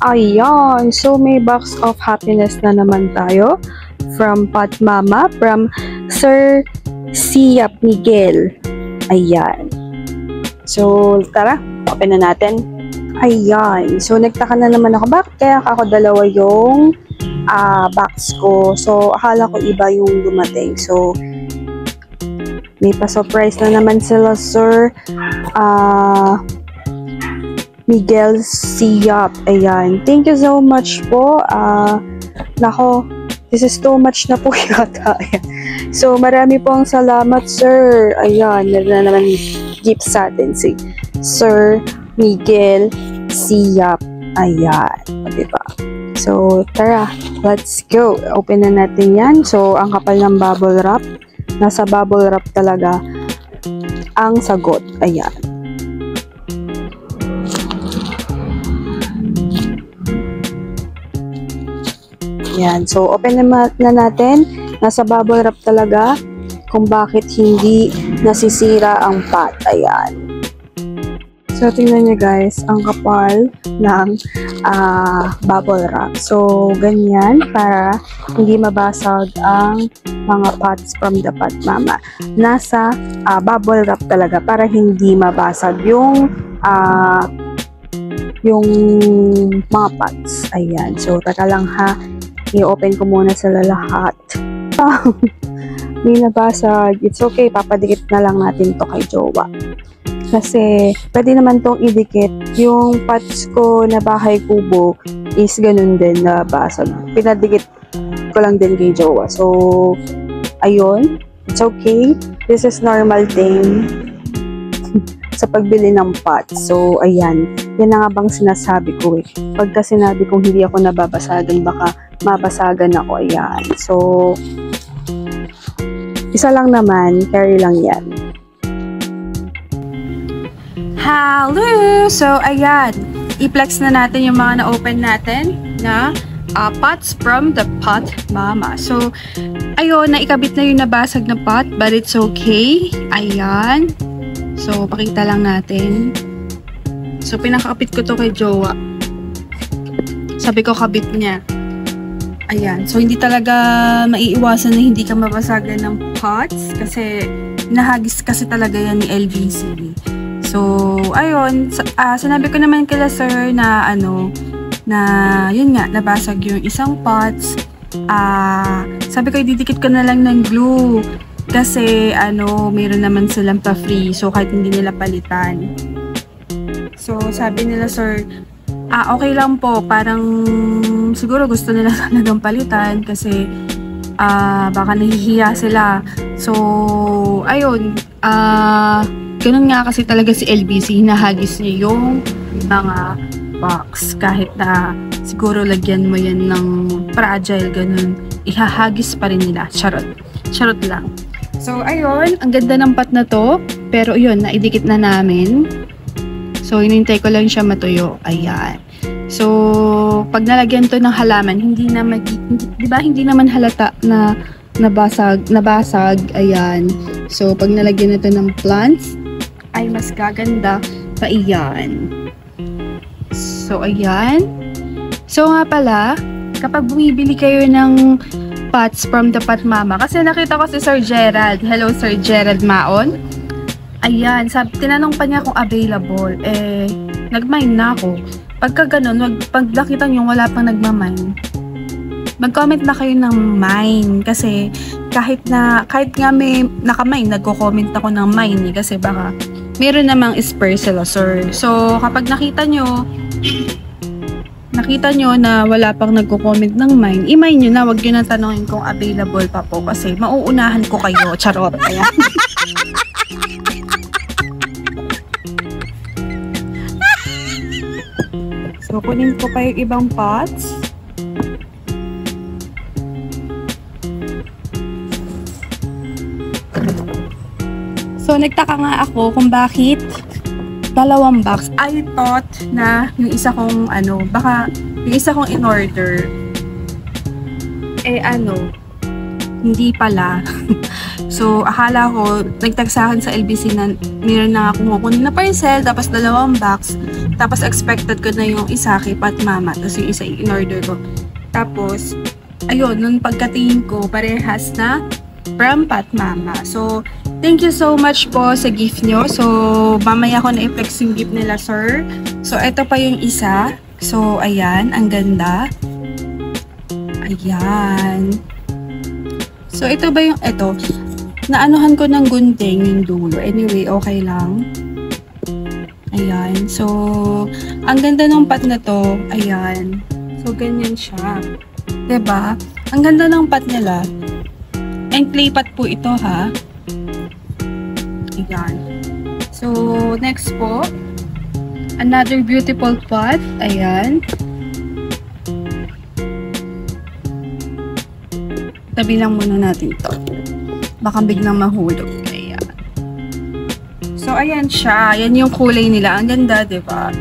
Ayan, so may box of happiness na naman tayo from Pat Mama, from Sir Siap Miguel. Ayan. So, tara, open na natin. Ayan. So, nagtaka na naman ako, bakit kaya ako dalawa yung box ko? So, akala ko iba yung dumating. So, may pa-surprise na naman sila, Sir Miguel Siap. Ayan. Thank you so much po. Nako, this is too much na po yata. So, marami pong salamat, sir. Ayan, meron na naman gift sa atin si Sir Miguel Siap. Ayan. O, diba? So, tara. Let's go. Open na natin yan. So, ang kapal ng bubble wrap. Nasa bubble wrap talaga ang sagot. Ayan. Yan. So, open na natin. Nasa bubble wrap talaga kung bakit hindi nasisira ang pot. Ayan. So, tingnan nyo guys, ang kapal ng bubble wrap. So, ganyan para hindi mabasag ang mga pots from the Pat Mama. Nasa bubble wrap talaga para hindi mabasag yung mga pots. Ayan. So, taka lang ha. I-open ko muna sila lahat. May nabasag. It's okay. Papadikit na lang natin to kay Jowa. Kasi, pwede naman tong idikit. Yung pots ko na bahay kubo is ganun din na basag. Pinadikit ko lang din kay Jowa. So, ayun. It's okay. This is normal thing sa pagbili ng pots. So, ayan. Yan na nga bang sinasabi ko eh. Pagka sinabi kong hindi ako nababasagan, baka mabasagan ako. Ayan. So, isa lang naman. Carry lang yan. Hello! So, ayan. I-flex na natin yung mga na-open natin na pots from the Pat Mama. So, ayun. Naikabit na yung nabasag na pot, but it's okay. Ayan. So, pakita lang natin. So, pinakakapit ko to kay Jowa. Sabi ko, kabit niya. Ayan. So, hindi talaga maiiwasan na hindi ka mabasagan ng pots. Kasi, nahagis kasi talaga yan ni LVC. So, ayun. Sinabi ko naman kila sir na, yun nga, nabasag yung isang pots. Sabi ko, ididikit ko na lang ng glue. Kasi, mayroon naman silang pa-free. So, kahit hindi nila palitan. So, sabi nila, sir, okay lang po. Parang, siguro gusto nila talagang palitan. Kasi, baka nahihiya sila. So, ayun. Ganun nga kasi talaga si LBC. Hinahagis niya yung mga box. Kahit na, siguro lagyan mo yan ng fragile, ganun. Ihahagis pa rin nila. Charot. Charot lang. So, ayun, ang ganda ng pot na to. Pero, yun, naidikit na namin. So, hinintay ko lang siya matuyo. Ayan. So, pag nalagyan to ng halaman, hindi na diba, hindi naman halata na nabasag. Ayan. So, pag nalagyan na to ng plants, ay mas gaganda pa iyan. So, ayan. So, nga pala, kapag bumibili kayo ng pots from the Pat Mama. Kasi nakita ko si Sir Gerald. Hello, Sir Gerald Maon. Ayan, tinanong pa niya kung available. Nag-mine na ako. Pagka ganun, pag nakita niyo wala pang nagmamine, mag-comment na kayo ng mine. Kasi kahit nga may nakamine, nagko-comment ako ng mine. Kasi baka meron namang spare sila, sir. So, kapag nakita nyo na wala pang nagko-comment ng mine, i-mine nyo na, wag nyo na tanongin kung available pa po kasi mauunahan ko kayo. Charot. Ayan. So, kunin ko pa yung ibang pots. So, nagtaka nga ako kung bakit dalawang box. I thought na yung isa kong baka yung isa kong in-order hindi pala. So, akala ko, nagtag sa akin sa LBC na meron na akong kukunin na parcel, tapos 2 box. Tapos, expected ko na yung isa kay Pat Mama, tapos yung isa in-order ko. Tapos, ayun, nung pagkatingin ko, parehas na from Pat Mama. So, thank you so much po sa gift nyo. So, mamaya ko na i-flex yung gift nila, sir. So, ito pa yung isa. So, ayan, ang ganda. Ayan. So, ito ba yung, ito, naanuhan ko ng gunting yung dulo. Anyway, okay lang. Ayan. So, ang ganda ng pot na to. Ayan. So, ganyan siya. 'Di ba? Ang ganda ng pot nila. And clay pot po ito, ha. Ayan. So, next po, another beautiful pot. Ayan. Tabi lang muna natin to. Baka biglang mahulog. Ayan. So, ayan siya. Ayan yung kulay nila. Ang ganda, diba?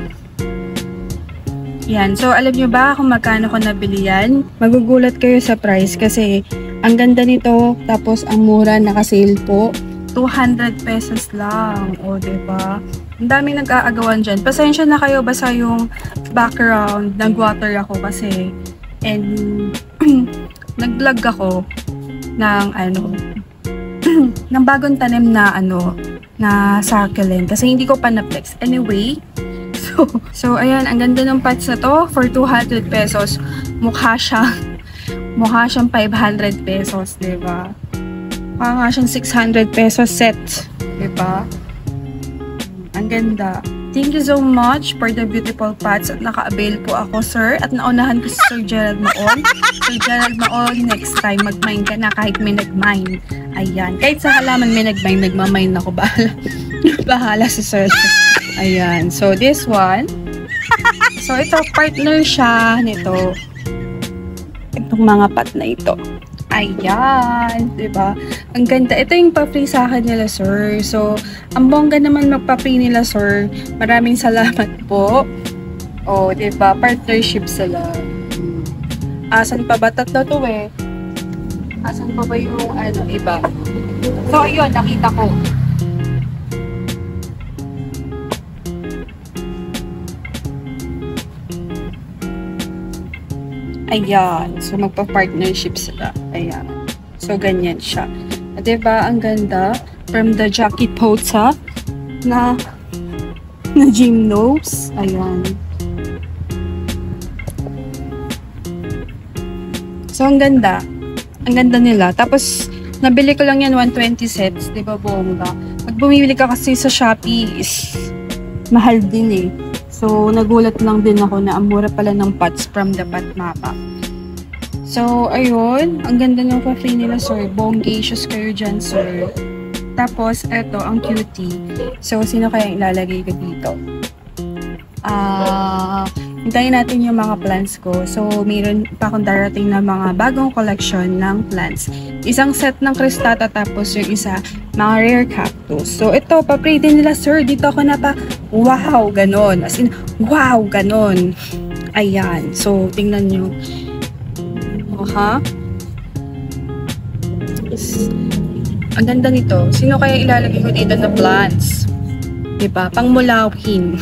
Yan. So, alam nyo ba kung magkano ko nabili yan? Magugulat kayo sa price kasi ang ganda nito. Tapos, ang mura, naka-sale po. 200 pesos lang. O, diba? Ang daming nag-aagawan dyan. Pasensya na kayo. Basta yung background. Nag-water ako kasi. And, nag-vlog ako ng, ng bagong tanim na, na succulent. Kasi hindi ko pa na-flex. Anyway, So, ayan, ang ganda ng pots na to for 200 pesos. Mukha siyang 500 pesos, diba? Mukha nga siyang 600 pesos set, diba? Ang ganda. Thank you so much for the beautiful pots at naka-avail po ako, sir. At naunahan ko si Sir Gerald Maon. Sir Gerald Maon, next time mag-mine ka na kahit may nag-mine. Ayan. Kahit sa halaman may nag-mine, nagmamine ako. Bahala si Sir. Ayan. So, this one. So, ito, partner siya nito. Itong mga pot na ito. Ayan. Diba? Ang ganda. Ito yung pa-free sa akin nila, sir. So, ang bongga naman magpa-free nila, sir. Maraming salamat po. O, diba? Partnership sila. Asan pa ba? Tatlo to eh. Asan pa ba yung iba? So, ayun. Nakita ko. Ayan. So, magpa-partnership sila. Ayan. So, ganyan siya. Diba? Ang ganda. From the Jackie Pota na gym nose. Ayan. So, ang ganda. Ang ganda nila. Tapos, nabili ko lang yan 120 sets. Diba, bongga? Pag bumibili ka kasi sa Shopee is mahal din eh. So, nagulat lang din ako na ang mura pala ng pots from the Pat Mama. So, ayun. Ang ganda ng pa-free nila, sir. Bongacious kayo dyan, sir. Tapos, eto, ang cutie. So, sino kaya ilalagay ko dito? Hintayin natin yung mga plants ko. So, mayroon pa akong darating na mga bagong collection ng plants. Isang set ng cristata, tapos yung isa, mga rare cactus. So, ito, pa-pray din nila, sir. Dito ako na pa, wow, ganon. As in, wow, ganon. Ayan. So, tingnan nyo. Aha. Ang ganda nito. Sino kaya ilalagay ko dito na plants? Diba? Pangmulawin.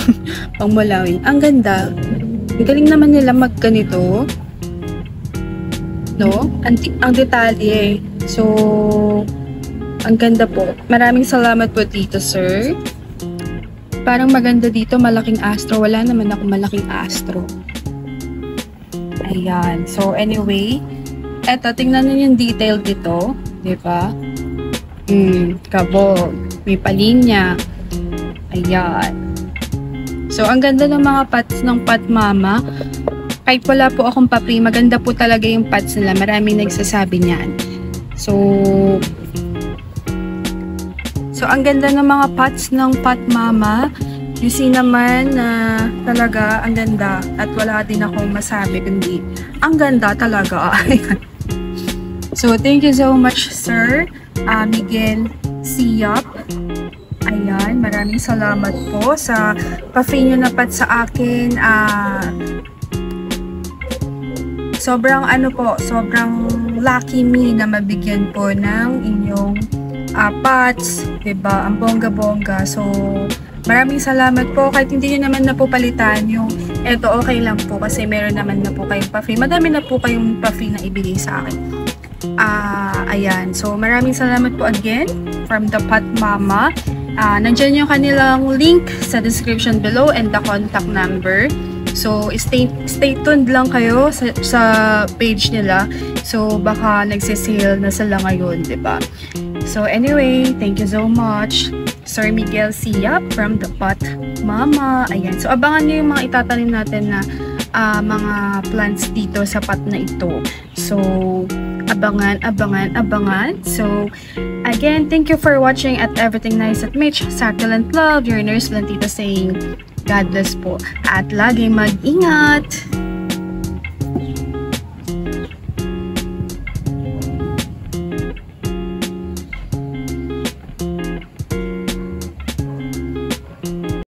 Pangmulawin. Ang ganda. Ang galing naman nila magganito. No? Ang detalye. So, ang ganda po. Maraming salamat po dito, sir. Parang maganda dito. Malaking astro. Wala naman ako malaking astro. Ayan. So, anyway. Eto, tingnan nyo yung detail dito. Diba? Kabog. May palinya. Ayan. So, ang ganda ng mga pots ng Pat Mama. Kahit wala po akong pa-free, maganda po talaga yung pots nila. Maraming nagsasabi niyan. So, ang ganda ng mga pots ng Pat Mama. You see naman na talaga ang ganda. At wala din akong masabi, kundi ang ganda talaga. So, thank you so much, sir. Miguel Siap. Ayan, maraming salamat po sa pa-free nyo na pat sa akin. Sobrang sobrang lucky me na mabigyan po ng inyong pots, diba? Ang bongga-bongga. So, maraming salamat po. Kahit hindi nyo naman na po palitan yung eto, okay lang po kasi meron naman na po kayong pa-free. Madami na po kayong pa-free na ibigay sa akin. Ayan. So, maraming salamat po again from the Pot Mama. Nandyan yung kanilang link sa description below and the contact number. So, stay tuned lang kayo sa page nila. So, baka nagsisale na sila ngayon, diba? So, anyway, thank you so much. Sir Miguel Siap from the Pot Mama. Ayan. So, abangan nyo yung mga itatanim natin na mga plants dito sa pot na ito. So, abangan. So, again, thank you for watching at Everything Nice at Mitch. Succulent love, your nurse Blantita saying, God bless po. At lagi mag-ingat!